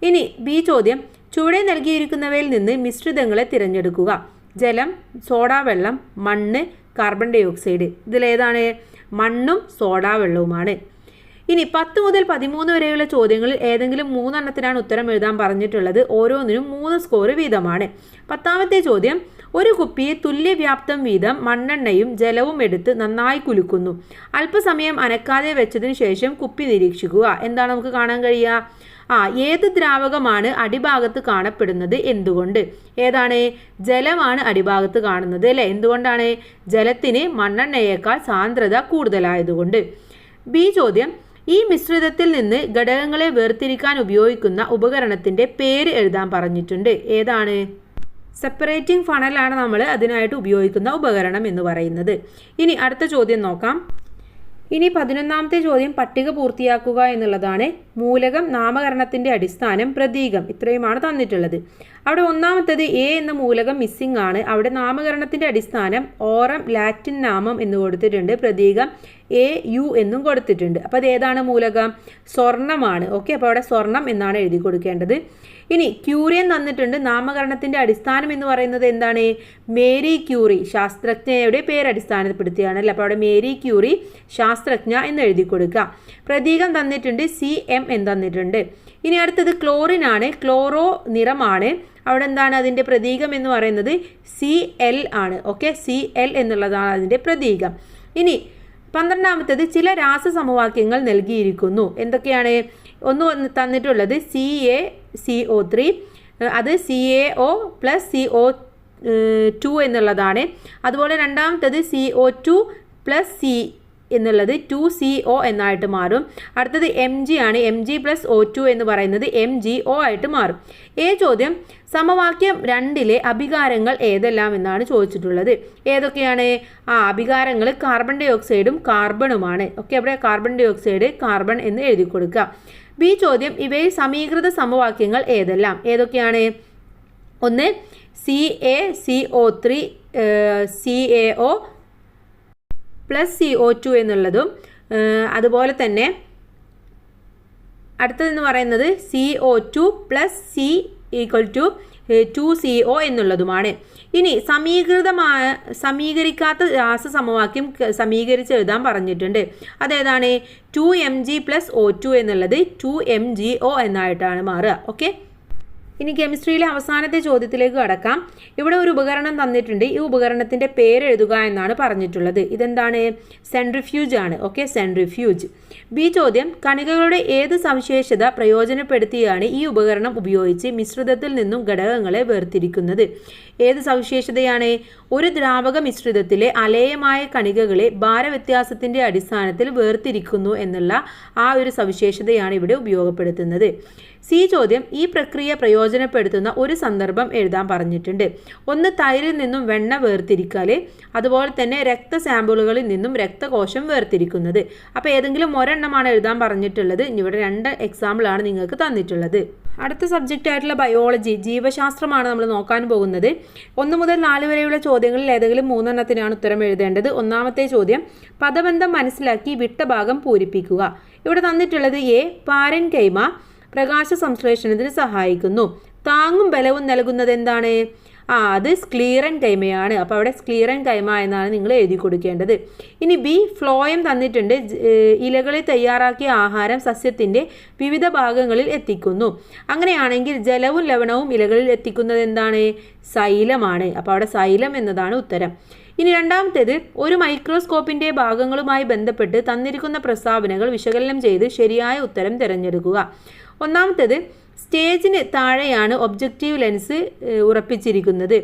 ഇനി B ചോദ്യം, ചുവടെ നൽകിയിരിക്കുന്നവയിൽ നിന്ന് മിശ്രിതങ്ങളെ തിരഞ്ഞെടുക്കുക. ജലം, സോഡാ വെള്ളം, മണ്ണ്, കാർബൺ ഡൈ ഓക്സൈഡ്. ഇതിലേതാണ്? മണ്ണും സോഡാ വെള്ളവുമാണ്. ഇനി 10 മുതൽ 13 വരെയുള്ള ചോദ്യങ്ങളിൽ ഏതെങ്കിലും 3 എണ്ണത്തിനാണ് ഉത്തരം എഴുതാൻ പറഞ്ഞിട്ടുള്ളത്. ഓരോന്നിനും 3 സ്കോർ വീതമാണ്. 10ാമത്തെ ചോദ്യം, ഒരു കുപ്പിയെ തുല്യവ്യാപ്തം വീതം മണ്ണെണ്ണയും ജലവും എടുത്ത് നന്നായി കുലുക്കുന്നു. അല്പസമയം അനക്കാതെ വെച്ചതിന് ശേഷം കുപ്പി നിരീക്ഷിക്കുക. എന്താണ് നമുക്ക് കാണാൻ കഴിയുക? ഏത് ദ്രാവകമാണ് അടിഭാഗത്ത് കാണപ്പെടുന്നത്? എന്തുകൊണ്ട്? ഏതാണ്? ജലമാണ് അടിഭാഗത്ത് കാണുന്നത് അല്ലേ? എന്തുകൊണ്ടാണ്? ജലത്തിന് മണ്ണെണ്ണയേക്കാൾ സാന്ദ്രത കൂടുതലായതുകൊണ്ട്. B ചോദ്യം, ഈ മിശ്രിതത്തിൽ നിന്ന് ഘടകങ്ങളെ വേർതിരിക്കാൻ ഉപയോഗിക്കുന്ന ഉപകരണത്തിൻ്റെ പേര് എഴുതാൻ പറഞ്ഞിട്ടുണ്ട്. ഏതാണ്? സെപ്പറേറ്റിംഗ് ഫണലാണ് നമ്മൾ അതിനായിട്ട് ഉപയോഗിക്കുന്ന ഉപകരണം എന്ന് പറയുന്നത്. ഇനി അടുത്ത ചോദ്യം നോക്കാം. ഇനി 11ാമത്തെ ചോദ്യം പട്ടിക പൂർത്തിയാക്കുക എന്നുള്ളതാണ്. മൂലകം, നാമകരണത്തിൻ്റെ അടിസ്ഥാനം, പ്രതീകം, ഇത്രയുമാണ് തന്നിട്ടുള്ളത്. അവിടെ 1ാമത്തേത് A എന്ന മൂലകം മിസ്സിംഗ് ആണ്. അവിടെ നാമകരണത്തിൻ്റെ അടിസ്ഥാനം ഓറം ലാറ്റിൻ നാമം എന്ന് കൊടുത്തിട്ടുണ്ട്. പ്രതീകം AU എന്നും കൊടുത്തിട്ടുണ്ട്. അപ്പോൾ അത് ഏതാണ് മൂലകം? സ്വർണ്ണമാണ്. ഓക്കെ, അപ്പോൾ അവിടെ സ്വർണം എന്നാണ് എഴുതി കൊടുക്കേണ്ടത്. ഇനി ക്യൂറിയൻ തന്നിട്ടുണ്ട്. നാമകരണത്തിൻ്റെ അടിസ്ഥാനം എന്ന് പറയുന്നത് എന്താണ്? മേരി ക്യൂറി, ശാസ്ത്രജ്ഞയുടെ പേരടിസ്ഥാനപ്പെടുത്തിയാണല്ലോ. അപ്പോൾ അവിടെ മേരി ക്യൂറി ശാസ്ത്രജ്ഞ എന്ന് എഴുതി കൊടുക്കുക. പ്രതീകം തന്നിട്ടുണ്ട്. CM എന്ന് തന്നിട്ടുണ്ട്. ഇനി അടുത്തത് ക്ലോറിൻ ആണ്. ക്ലോറോ നിറമാണ്. അവിടെ എന്താണ് അതിൻ്റെ പ്രതീകം എന്ന് പറയുന്നത്? Cl ആണ്. ഓക്കെ, Cl എന്നുള്ളതാണ് അതിൻ്റെ പ്രതീകം. ഇനി 12ാമത്തേത് ചില രാസസമവാക്യങ്ങൾ നൽകിയിരിക്കുന്നു. എന്തൊക്കെയാണ്? ഒന്ന് തന്നിട്ടുള്ളത് CaCO3, അത് CaO + CO2 എന്നുള്ളതാണ്. അതുപോലെ 2ാമത്തേത് CO2 പ്ലസ് സി എന്നുള്ളത് 2CO എന്നായിട്ട് മാറും. അടുത്തത് Mg ആണ്. Mg പ്ലസ് O2 എന്ന് പറയുന്നത് MgO ആയിട്ട് മാറും. ചോദ്യം സമവാക്യം 2ലെ അഭികാരങ്ങൾ ഏതെല്ലാം എന്നാണ് ചോദിച്ചിട്ടുള്ളത്. ഏതൊക്കെയാണ്? അഭികാരങ്ങൾ കാർബൺ ഡൈ ഓക്സൈഡും കാർബണുമാണ്. ഓക്കെ, അവിടെ കാർബൺ ഡൈ ഓക്സൈഡ് കാർബൺ എന്ന് എഴുതി കൊടുക്കുക. ബി ചോദ്യം ഇവയിൽ സമീകൃത സമവാക്യങ്ങൾ ഏതെല്ലാം? ഏതൊക്കെയാണ്? ഒന്ന് CaCO3 CaO പ്ലസ് CO2 എന്നുള്ളതും അതുപോലെ തന്നെ അടുത്തതെന്ന് പറയുന്നത് CO2 plus C equal to 2CO എന്നുള്ളതുമാണ്. ഇനി സമീകരിക്കാത്ത രാസസമവാക്യം സമീകരിച്ച് എഴുതാൻ പറഞ്ഞിട്ടുണ്ട്. അതേതാണ്? 2Mg പ്ലസ് O2 എന്നുള്ളത് 2MgO എന്നായിട്ടാണ് മാറുക. ഓക്കെ, ഇനി കെമിസ്ട്രിയിലെ അവസാനത്തെ ചോദ്യത്തിലേക്ക് കടക്കാം. ഇവിടെ ഒരു ഉപകരണം തന്നിട്ടുണ്ട്. ഈ ഉപകരണത്തിൻ്റെ പേര് എഴുതുക എന്നാണ് പറഞ്ഞിട്ടുള്ളത്. ഇതെന്താണ്? സെൻട്രിഫ്യൂജ് ആണ്. Okay, centrifuge. ബി ചോദ്യം കണികകളുടെ ഏത് സവിശേഷത പ്രയോജനപ്പെടുത്തിയാണ് ഈ ഉപകരണം ഉപയോഗിച്ച് മിശ്രിതത്തിൽ നിന്നും ഘടകങ്ങളെ വേർതിരിക്കുന്നത്? ഏത് സവിശേഷതയാണ്? ഒരു ദ്രാവക മിശ്രിതത്തിലെ അലേയമായ കണികകളെ ഭാരവ്യത്യാസത്തിൻ്റെ അടിസ്ഥാനത്തിൽ വേർതിരിക്കുന്നു എന്നുള്ള ഒരു സവിശേഷതയാണ് ഇവിടെ ഉപയോഗപ്പെടുത്തുന്നത്. സി ചോദ്യം ഈ പ്രക്രിയ പ്രയോജനപ്പെടുത്തുന്ന ഒരു സന്ദർഭം എഴുതാൻ പറഞ്ഞിട്ടുണ്ട്. ഒന്ന് തൈരിൽ നിന്നും വെണ്ണ വേർതിരിക്കൽ, അതുപോലെ തന്നെ രക്തസാമ്പിളുകളിൽ നിന്നും രക്തകോശം വേർതിരിക്കുന്നത്. അപ്പോൾ ഏതെങ്കിലും ഒരെണ്ണമാണ് എഴുതാൻ പറഞ്ഞിട്ടുള്ളത്. ഇവിടെ 2 എക്സാമ്പിളാണ് നിങ്ങൾക്ക് തന്നിട്ടുള്ളത്. അടുത്ത സബ്ജക്റ്റ് ആയിട്ടുള്ള ബയോളജി, ജീവശാസ്ത്രമാണ് നമ്മൾ നോക്കാൻ പോകുന്നത്. 1 മുതൽ 4 വരെയുള്ള ചോദ്യങ്ങളിൽ ഏതെങ്കിലും 3 എണ്ണത്തിനാണ് ഉത്തരം എഴുതേണ്ടത്. ഒന്നാമത്തെ ചോദ്യം പദബന്ധം മനസ്സിലാക്കി വിട്ട ഭാഗം പൂരിപ്പിക്കുക. ഇവിടെ തന്നിട്ടുള്ളത് പാരൻകൈമ പ്രകാശ സംശ്ലേഷണത്തിന് സഹായിക്കുന്നു. താങ്ങും ബലവും നൽകുന്നത് എന്താണ്? അത് സ്ക്ലീറൻ കൈമയാണ്. അപ്പോൾ അവിടെ സ്ക്ലീറൻ കൈമ എന്നാണ് നിങ്ങൾ എഴുതി കൊടുക്കേണ്ടത്. ഇനി ബി ഫ്ലോയം തന്നിട്ടുണ്ട്. ഇലകളിൽ തയ്യാറാക്കിയ ആഹാരം സസ്യത്തിൻ്റെ വിവിധ ഭാഗങ്ങളിൽ എത്തിക്കുന്നു. അങ്ങനെയാണെങ്കിൽ ജലവും ലവണവും ഇലകളിൽ എത്തിക്കുന്നത് എന്താണ്? സൈലമാണ്. അപ്പോൾ അവിടെ സൈലം എന്നതാണ് ഉത്തരം. ഇനി രണ്ടാമത്തേത് ഒരു മൈക്രോസ്കോപ്പിൻ്റെ ഭാഗങ്ങളുമായി ബന്ധപ്പെട്ട് തന്നിരിക്കുന്ന പ്രസ്താവനകൾ വിശകലനം ചെയ്ത് ശരിയായ ഉത്തരം തിരഞ്ഞെടുക്കുക. ഒന്നാമത്തേത് സ്റ്റേജിന് താഴെയാണ് ഒബ്ജക്റ്റീവ് ലെൻസ് ഉറപ്പിച്ചിരിക്കുന്നത്.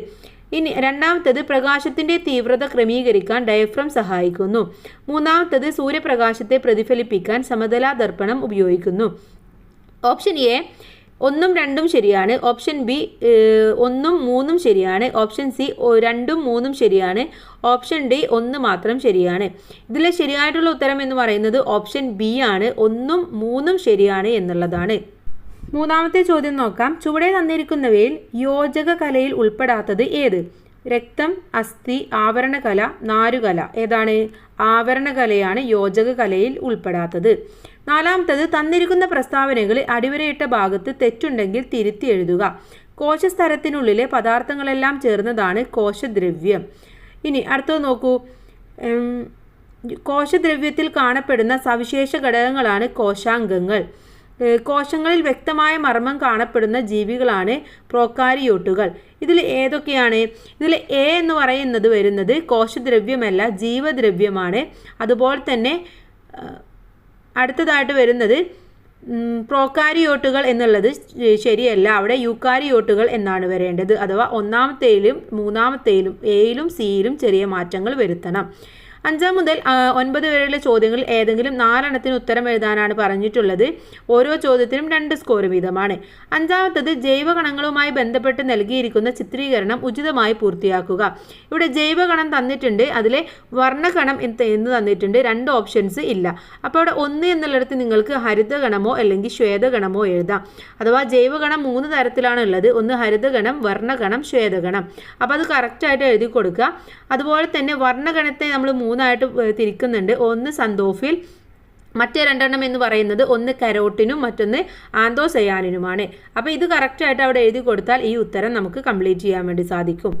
ഇനി രണ്ടാമത്തേത് പ്രകാശത്തിൻ്റെ തീവ്രത ക്രമീകരിക്കാൻ ഡയഫ്രം സഹായിക്കുന്നു. മൂന്നാമത്തേത് സൂര്യപ്രകാശത്തെ പ്രതിഫലിപ്പിക്കാൻ സമതല ദർപ്പണം ഉപയോഗിക്കുന്നു. ഓപ്ഷൻ എ 1ഉം 2ഉം ശരിയാണ്. ഓപ്ഷൻ ബി 1ഉം 3ഉം ശരിയാണ്. ഓപ്ഷൻ സി 2ഉം 3ഉം ശരിയാണ്. ഓപ്ഷൻ ഡി 1 മാത്രം ശരിയാണ്. ഇതിലെ ശരിയായിട്ടുള്ള ഉത്തരം എന്ന് പറയുന്നത് ഓപ്ഷൻ ബി ആണ്. 1ഉം 3ഉം ശരിയാണ് എന്നുള്ളതാണ്. മൂന്നാമത്തെ ചോദ്യം നോക്കാം. ചുവടെ തന്നിരിക്കുന്നവയിൽ യോജക കലയിൽ ഉൾപ്പെടാത്തത് ഏത്? രക്തം, അസ്ഥി, ആവരണകല, നാരുകല. ഏതാണ്? ആവരണകലയാണ് യോജക കലയിൽ ഉൾപ്പെടാത്തത്. നാലാമത്തത് തന്നിരിക്കുന്ന പ്രസ്താവനകളിൽ അടിവരയിട്ട ഭാഗത്ത് തെറ്റുണ്ടെങ്കിൽ തിരുത്തി എഴുതുക. കോശസ്തരത്തിനുള്ളിലെ പദാർത്ഥങ്ങളെല്ലാം ചേർന്നതാണ് കോശദ്രവ്യം. ഇനി അടുത്തത് നോക്കൂ. കോശദ്രവ്യത്തിൽ കാണപ്പെടുന്ന സവിശേഷ ഘടകങ്ങളാണ് കോശാംഗങ്ങൾ. കോശങ്ങളിൽ വ്യക്തമായ മർമ്മം കാണപ്പെടുന്ന ജീവികളാണ് പ്രോകാരിയോട്ടുകൾ. ഇതിൽ ഏതൊക്കെയാണ്? ഇതിൽ എ എന്ന് പറയുന്നത് വരുന്നത് കോശദ്രവ്യമല്ല, ജീവദ്രവ്യമാണ്. അതുപോലെ തന്നെ അടുത്തതായിട്ട് വരുന്നത് പ്രോകാരിയോട്ടുകൾ എന്നുള്ളത് ശരിയല്ല. അവിടെ യൂക്കാരിയോട്ടുകൾ എന്നാണ് വരേണ്ടത്. അഥവാ ഒന്നാമത്തേലും മൂന്നാമത്തേലും എയിലും സിയിലും ചെറിയ മാറ്റങ്ങൾ വരുത്തണം. 5 മുതൽ 9 വരെയുള്ള ചോദ്യങ്ങളിൽ ഏതെങ്കിലും 4 എണ്ണത്തിന് ഉത്തരം എഴുതാനാണ് പറഞ്ഞിട്ടുള്ളത്. ഓരോ ചോദ്യത്തിനും 2 സ്കോർ വീതമാണ്. 5ാമത്തത് ജൈവകണങ്ങളുമായി ബന്ധപ്പെട്ട് നൽകിയിരിക്കുന്ന ചിത്രീകരണം ഉചിതമായി പൂർത്തിയാക്കുക. ഇവിടെ ജൈവകണം തന്നിട്ടുണ്ട്. അതിലെ വർണ്ണകണം എന്ന് തന്നിട്ടുണ്ട്. 2 ഓപ്ഷൻസ് ഇല്ല. അപ്പോൾ അവിടെ 1 എന്നുള്ളിടത്ത് നിങ്ങൾക്ക് ഹരിതഗണമോ അല്ലെങ്കിൽ ശ്വേതഗണമോ എഴുതാം. അഥവാ ജൈവകണം 3 തരത്തിലാണ് ഉള്ളത്. ഒന്ന് ഹരിതഗണം, വർണ്ണകണം, ശ്വേതഗണം. അപ്പോൾ അത് കറക്റ്റായിട്ട് എഴുതി കൊടുക്കുക. അതുപോലെ തന്നെ വർണ്ണകണത്തെ നമ്മൾ 3 ആയിട്ട് തിരിക്കുന്നുണ്ട്. ഒന്ന് സന്തോഫിൽ, മറ്റേ 2 എണ്ണം എന്ന് പറയുന്നത് ഒന്ന് കരോട്ടിനും മറ്റൊന്ന് ആന്തോസയാനിനുമാണ്. അപ്പോൾ ഇത് കറക്റ്റായിട്ട് അവിടെ എഴുതി കൊടുത്താൽ ഈ ഉത്തരം നമുക്ക് കംപ്ലീറ്റ് ചെയ്യാൻ വേണ്ടി സാധിക്കും.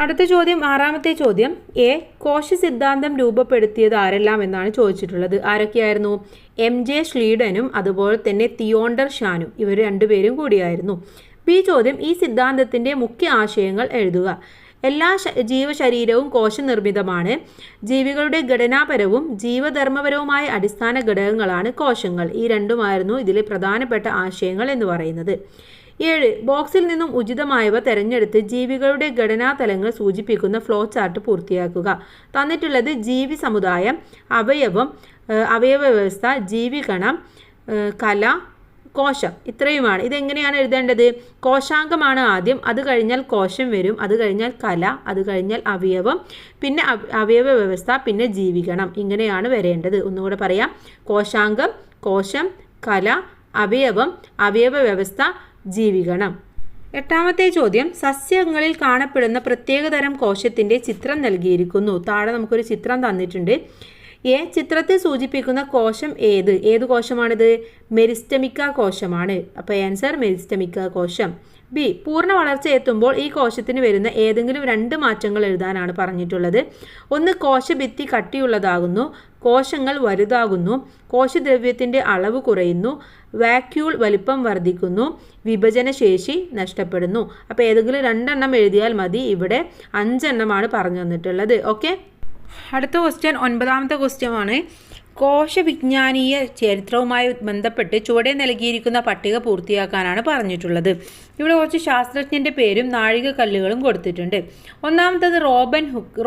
അടുത്ത ചോദ്യം, 6ാമത്തെ ചോദ്യം. കോശ സിദ്ധാന്തം രൂപപ്പെടുത്തിയത് ആരെല്ലാം എന്നാണ് ചോദിച്ചിട്ടുള്ളത്. ആരൊക്കെയായിരുന്നു? MJ ഷ്ലീഡനും അതുപോലെ തന്നെ തിയോണ്ടർ ഷാനും. ഇവർ 2 പേരും കൂടിയായിരുന്നു. ബി ചോദ്യം, ഈ സിദ്ധാന്തത്തിൻ്റെ മുഖ്യ ആശയങ്ങൾ എഴുതുക. എല്ലാ ജീവശരീരവും കോശനിർമ്മിതമാണ്. ജീവികളുടെ ഘടനാപരവും ജീവധർമ്മപരവുമായ അടിസ്ഥാന ഘടകങ്ങളാണ് കോശങ്ങൾ. ഈ 2ഉമായിരുന്നു ഇതിലെ പ്രധാനപ്പെട്ട ആശയങ്ങൾ എന്ന് പറയുന്നത്. 7. ബോക്സിൽ നിന്നും ഉചിതമായവ തിരഞ്ഞെടുത്ത് ജീവികളുടെ ഘടനാതലങ്ങൾ സൂചിപ്പിക്കുന്ന ഫ്ലോ ചാർട്ട് പൂർത്തിയാക്കുക. തന്നിട്ടുള്ളത് ജീവി സമുദായം, അവയവ വ്യവസ്ഥ, ജീവിഗണം, കല, കോശം, ഇത്രയുമാണ്. ഇതെങ്ങനെയാണ് എഴുതേണ്ടത്? കോശാംഗമാണ് ആദ്യം, അത് കഴിഞ്ഞാൽ കോശം വരും, അത് കഴിഞ്ഞാൽ കല, അത് കഴിഞ്ഞാൽ അവയവം, പിന്നെ അവയവ വ്യവസ്ഥ, പിന്നെ ജീവിഗണം. ഇങ്ങനെയാണ് വരേണ്ടത്. ഒന്നുകൂടെ പറയാം. കോശാംഗം, കോശം, കല, അവയവം, അവയവ വ്യവസ്ഥ, ജീവിഗണം. 8ാമത്തെ ചോദ്യം, സസ്യങ്ങളിൽ കാണപ്പെടുന്ന പ്രത്യേകതരം കോശത്തിൻ്റെ ചിത്രം നൽകിയിരിക്കുന്നു. താഴെ നമുക്കൊരു ചിത്രം തന്നിട്ടുണ്ട്. എ. ചിത്രത്തിൽ സൂചിപ്പിക്കുന്ന കോശം ഏത് കോശമാണിത്? മെരിസ്റ്റമിക്ക കോശമാണ്. അപ്പോൾ ആൻസർ മെരിസ്റ്റമിക്ക കോശം. ബി. പൂർണ്ണ വളർച്ച എത്തുമ്പോൾ ഈ കോശത്തിന് വരുന്ന ഏതെങ്കിലും 2 മാറ്റങ്ങൾ എഴുതാനാണ് പറഞ്ഞിട്ടുള്ളത്. ഒന്ന്, കോശഭിത്തി കട്ടിയുള്ളതാകുന്നു, കോശങ്ങൾ വലുതാകുന്നു, കോശദ്രവ്യത്തിൻ്റെ അളവ് കുറയുന്നു, വാക്യൂൾ വലിപ്പം വർദ്ധിക്കുന്നു, വിഭജനശേഷി നഷ്ടപ്പെടുന്നു. അപ്പോൾ ഏതെങ്കിലും 2 എഴുതിയാൽ മതി. ഇവിടെ 5 എണ്ണമാണ് പറഞ്ഞു തന്നിട്ടുള്ളത്. ഓക്കെ. അടുത്ത ക്വസ്റ്റ്യൻ 9ാമത്തെ ക്വസ്റ്റ്യനാണ്. കോശവിജ്ഞാനീയ ചരിത്രവുമായി ബന്ധപ്പെട്ട് ചുവടെ നൽകിയിരിക്കുന്ന പട്ടിക പൂർത്തിയാക്കാനാണ് പറഞ്ഞിട്ടുള്ളത്. ഇവിടെ കുറച്ച് ശാസ്ത്രജ്ഞൻ്റെ പേരും നാഴികക്കല്ലുകളും കൊടുത്തിട്ടുണ്ട്. ഒന്നാമത്തത്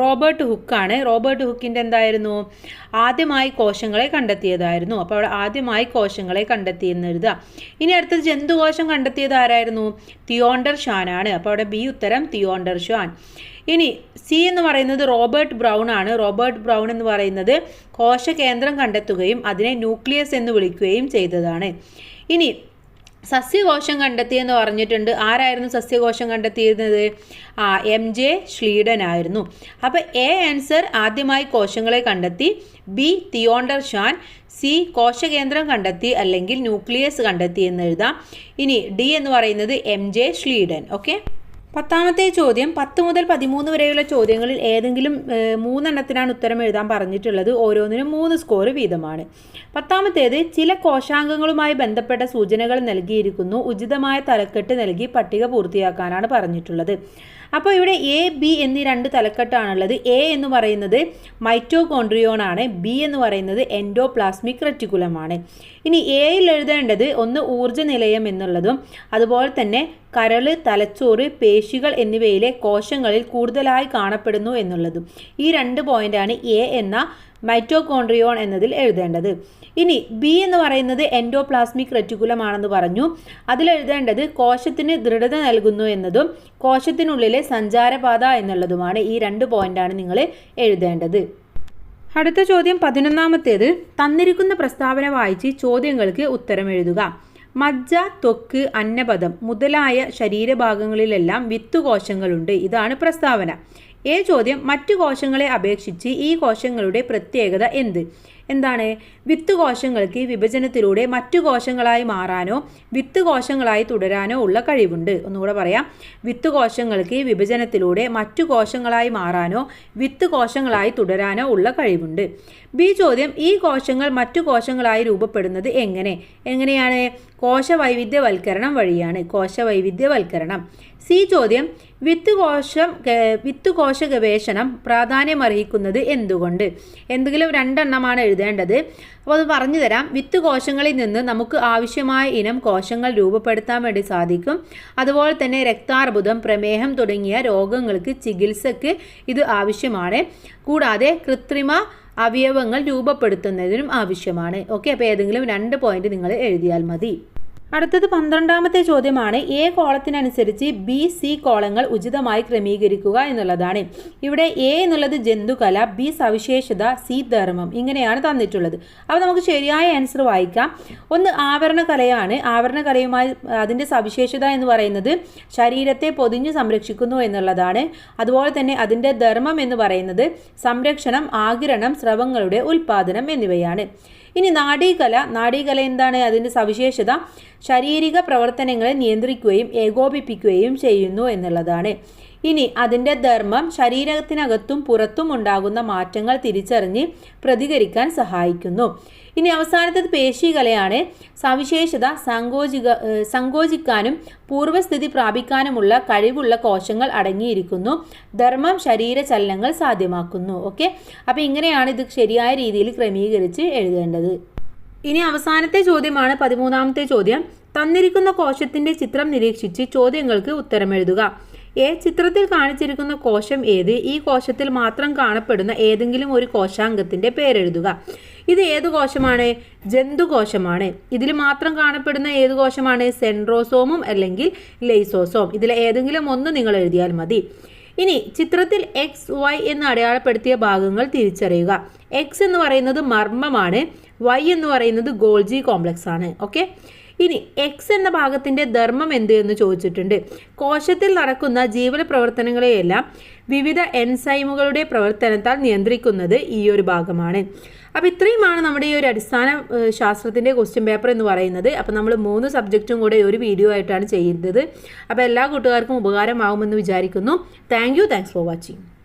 റോബർട്ട് ഹുക്കാണ്. റോബർട്ട് ഹുക്കിൻ്റെ എന്തായിരുന്നു? ആദ്യമായി കോശങ്ങളെ കണ്ടെത്തിയതായിരുന്നു. അപ്പോൾ അവിടെ ആദ്യമായി കോശങ്ങളെ കണ്ടെത്തിയെന്ന് എഴുതുക. ഇനി അടുത്തത് ജന്തുകോശം കണ്ടെത്തിയത് ആരായിരുന്നു? തിയോണ്ടർ ഷാനാണ്. അപ്പോൾ അവിടെ ബി ഉത്തരം തിയോണ്ടർ ഷാൻ. ഇനി സി എന്ന് പറയുന്നത് റോബർട്ട് ബ്രൗൺ ആണ്. റോബർട്ട് ബ്രൗൺ എന്ന് പറയുന്നത് കോശകേന്ദ്രം കണ്ടെത്തുകയും അതിനെ ന്യൂക്ലിയസ് എന്ന് വിളിക്കുകയും ചെയ്തതാണ്. ഇനി സസ്യകോശം കണ്ടെത്തിയെന്ന് പറഞ്ഞിട്ടുണ്ട്. ആരായിരുന്നു സസ്യകോശം കണ്ടെത്തിയിരുന്നത്? MJ ഷ്ലീഡൻ ആയിരുന്നു. അപ്പോൾ എ ആൻസർ ആദ്യമായി കോശങ്ങളെ കണ്ടെത്തി, ബി തിയോണ്ടർ ഷാൻ, സി കോശകേന്ദ്രം കണ്ടെത്തി അല്ലെങ്കിൽ ന്യൂക്ലിയസ് കണ്ടെത്തി എന്ന് എഴുതാം. ഇനി ഡി എന്ന് പറയുന്നത് MJ ഷ്ലീഡൻ. ഓക്കെ. 10ാമത്തെ ചോദ്യം, 10 മുതൽ 13 വരെയുള്ള ചോദ്യങ്ങളിൽ ഏതെങ്കിലും 3 എണ്ണത്തിനാണ് ഉത്തരം എഴുതാൻ പറഞ്ഞിട്ടുള്ളത്. ഓരോന്നിനും 3 സ്കോർ വീതമാണ്. 10ാമത്തേത്, ചില കോശാംഗങ്ങളുമായി ബന്ധപ്പെട്ട സൂചനകൾ നൽകിയിരിക്കുന്നു. ഉചിതമായ തലക്കെട്ട് നൽകി പട്ടിക പൂർത്തിയാക്കാനാണ് പറഞ്ഞിട്ടുള്ളത്. അപ്പോൾ ഇവിടെ എ, ബി എന്നീ 2 തലക്കെട്ടാണുള്ളത്. എ എന്ന് പറയുന്നത് മൈറ്റോകോൺഡ്രിയോൺ ആണ്. ബി എന്ന് പറയുന്നത് എൻഡോപ്ലാസ്മിക് റെറ്റിക്കുലമാണ്. ഇനി എയിൽ എഴുതേണ്ടത് ഒന്ന് ഊർജ്ജ നിലയം എന്നുള്ളതും അതുപോലെ തന്നെ കരൾ, തലച്ചോറ്, പേശികൾ എന്നിവയിലെ കോശങ്ങളിൽ കൂടുതലായി കാണപ്പെടുന്നു എന്നുള്ളതും. ഈ 2 പോയിന്റാണ് എ എന്ന മൈറ്റോകോൺഡ്രിയോൺ എന്നതിൽ എഴുതേണ്ടത്. ഇനി ബി എന്ന് പറയുന്നത് എൻഡോപ്ലാസ്മിക് റെറ്റിക്കുലം ആണെന്ന് പറഞ്ഞു. അതിലെഴുതേണ്ടത് കോശത്തിന് ദൃഢത നൽകുന്നു എന്നതും കോശത്തിനുള്ളിലെ സഞ്ചാരപാത എന്നുള്ളതുമാണ്. ഈ 2 പോയിന്റാണ് നിങ്ങൾ എഴുതേണ്ടത്. അടുത്ത ചോദ്യം 11ാമത്തേത്, തന്നിരിക്കുന്ന പ്രസ്താവന വായിച്ച് ചോദ്യങ്ങൾക്ക് ഉത്തരം എഴുതുക. മജ്ജ, ത്വക്ക്, അന്നപദം മുതലായ ശരീരഭാഗങ്ങളിലെല്ലാം വിത്തുകോശങ്ങളുണ്ട്. ഇതാണ് പ്രസ്താവന. എ ചോദ്യം, മറ്റു കോശങ്ങളെ അപേക്ഷിച്ച് ഈ കോശങ്ങളുടെ പ്രത്യേകത എന്താണ്? വിത്തുകോശങ്ങൾക്ക് വിഭജനത്തിലൂടെ മറ്റു കോശങ്ങളായി മാറാനോ വിത്തുകോശങ്ങളായി തുടരാനോ ഉള്ള കഴിവുണ്ട്. ഒന്നുകൂടെ പറയാം. വിത്തുകോശങ്ങൾക്ക് വിഭജനത്തിലൂടെ മറ്റു കോശങ്ങളായി മാറാനോ വിത്തുകോശങ്ങളായി തുടരാനോ ഉള്ള കഴിവുണ്ട്. ബി ചോദ്യം, ഈ കോശങ്ങൾ മറ്റു കോശങ്ങളായി രൂപപ്പെടുന്നത് എങ്ങനെയാണ്? കോശവൈവിധ്യവൽക്കരണം വഴിയാണ്. കോശവൈവിധ്യവൽക്കരണം. സി ചോദ്യം, വിത്തുകോശ ഗവേഷണം പ്രാധാന്യമർഹിക്കുന്നത് എന്തുകൊണ്ട്? എന്തെങ്കിലും 2 എണ്ണമാണ് എഴുതേണ്ടത്. അപ്പോൾ അത് പറഞ്ഞു തരാം. വിത്തുകോശങ്ങളിൽ നിന്ന് നമുക്ക് ആവശ്യമായ ഇനം കോശങ്ങൾ രൂപപ്പെടുത്താൻ വേണ്ടി സാധിക്കും. അതുപോലെ തന്നെ രക്താർബുദം, പ്രമേഹം തുടങ്ങിയ രോഗങ്ങൾക്ക് ചികിത്സയ്ക്ക് ഇത് ആവശ്യമാണ്. കൂടാതെ കൃത്രിമ അവയവങ്ങൾ രൂപപ്പെടുത്തുന്നതിനും ആവശ്യമാണ്. ഓക്കെ. അപ്പോൾ ഏതെങ്കിലും 2 പോയിന്റ് നിങ്ങൾ എഴുതിയാൽ മതി. അടുത്തത് 12ാമത്തെ ചോദ്യമാണ്. എ കോളത്തിനനുസരിച്ച് ബി, സി കോളങ്ങൾ ഉചിതമായി ക്രമീകരിക്കുക എന്നുള്ളതാണ്. ഇവിടെ എ എന്നുള്ളത് ജന്തുകല, ബി സവിശേഷത, സി ധർമ്മം. ഇങ്ങനെയാണ് തന്നിട്ടുള്ളത്. അപ്പോൾ നമുക്ക് ശരിയായ ആൻസർ വായിക്കാം. ഒന്ന് ആവരണകലയാണ്. ആവരണകലയുമായി അതിൻ്റെ സവിശേഷത എന്ന് പറയുന്നത് ശരീരത്തെ പൊതിഞ്ഞ് സംരക്ഷിക്കുന്നു എന്നുള്ളതാണ്. അതുപോലെ തന്നെ അതിൻ്റെ ധർമ്മം എന്ന് പറയുന്നത് സംരക്ഷണം, ആഗിരണം, സ്രവങ്ങളുടെ ഉൽപാദനം എന്നിവയാണ്. ഇനി നാഡീകല എന്താണ്? അതിൻ്റെ സവിശേഷത ശാരീരിക പ്രവർത്തനങ്ങളെ നിയന്ത്രിക്കുകയും ഏകോപിപ്പിക്കുകയും ചെയ്യുന്നു എന്നുള്ളതാണ്. ഇനി അതിൻ്റെ ധർമ്മം ശരീരത്തിനകത്തും പുറത്തും ഉണ്ടാകുന്ന മാറ്റങ്ങൾ തിരിച്ചറിഞ്ഞ് പ്രതികരിക്കാൻ സഹായിക്കുന്നു. ഇനി അവസാനത്തേത് പേശികലയാണ്. സവിശേഷത സങ്കോചിക്കാനും പൂർവ്വസ്ഥിതി പ്രാപിക്കാനുമുള്ള കഴിവുള്ള കോശങ്ങൾ അടങ്ങിയിരിക്കുന്നു. ധർമ്മം ശരീരചലനങ്ങൾ സാധ്യമാക്കുന്നു. ഓക്കെ. അപ്പോൾ ഇങ്ങനെയാണ് ഇത് ശരിയായ രീതിയിൽ ക്രമീകരിച്ച് എഴുതേണ്ടത്. ഇനി അവസാനത്തെ ചോദ്യമാണ് 13ാമത്തെ ചോദ്യം. തന്നിരിക്കുന്ന കോശത്തിന്റെ ചിത്രം നിരീക്ഷിച്ച് ചോദ്യങ്ങൾക്ക് ഉത്തരം എഴുതുക. എ. ചിത്രത്തിൽ കാണിച്ചിരിക്കുന്ന കോശം ഏത്? ഈ കോശത്തിൽ മാത്രം കാണപ്പെടുന്ന ഏതെങ്കിലും ഒരു കോശാംഗത്തിന്റെ പേരെഴുതുക. ഇത് ഏത് കോശമാണ്? ജന്തുകോശമാണ്. ഇതിൽ മാത്രം കാണപ്പെടുന്ന ഏത് കോശമാണ്? സെൻട്രോസോമും അല്ലെങ്കിൽ ലൈസോസോം. ഇതിലെ ഏതെങ്കിലും ഒന്ന് നിങ്ങൾ എഴുതിയാൽ മതി. ഇനി ചിത്രത്തിൽ എക്സ്, വൈ എന്ന് അടയാളപ്പെടുത്തിയ ഭാഗങ്ങൾ തിരിച്ചറിയുക. എക്സ് എന്ന് പറയുന്നത് മർമ്മമാണ്, വൈ എന്ന് പറയുന്നത് ഗോൾജി കോംപ്ലക്സ് ആണ്. ഓക്കെ, ഇനി എക്സ് എന്ന ഭാഗത്തിന്റെ ധർമ്മം എന്ത് എന്ന് ചോദിച്ചിട്ടുണ്ട്. കോശത്തിൽ നടക്കുന്ന ജീവന പ്രവർത്തനങ്ങളെയെല്ലാം വിവിധ എൻസൈമുകളുടെ പ്രവർത്തനത്താൽ നിയന്ത്രിക്കുന്നത് ഈ ഒരു ഭാഗമാണ്. അപ്പോൾ ഇത്രയുമാണ് നമ്മുടെ ഈ ഒരു അടിസ്ഥാന ശാസ്ത്രത്തിൻ്റെ ക്വസ്റ്റ്യൻ പേപ്പർ എന്ന് പറയുന്നത്. അപ്പോൾ നമ്മൾ 3 സബ്ജക്റ്റും കൂടെ ഒരു വീഡിയോ ആയിട്ടാണ് ചെയ്യുന്നത്. അപ്പോൾ എല്ലാ കൂട്ടുകാർക്കും ഉപകാരമാകുമെന്ന് വിചാരിക്കുന്നു. Thanks for watching.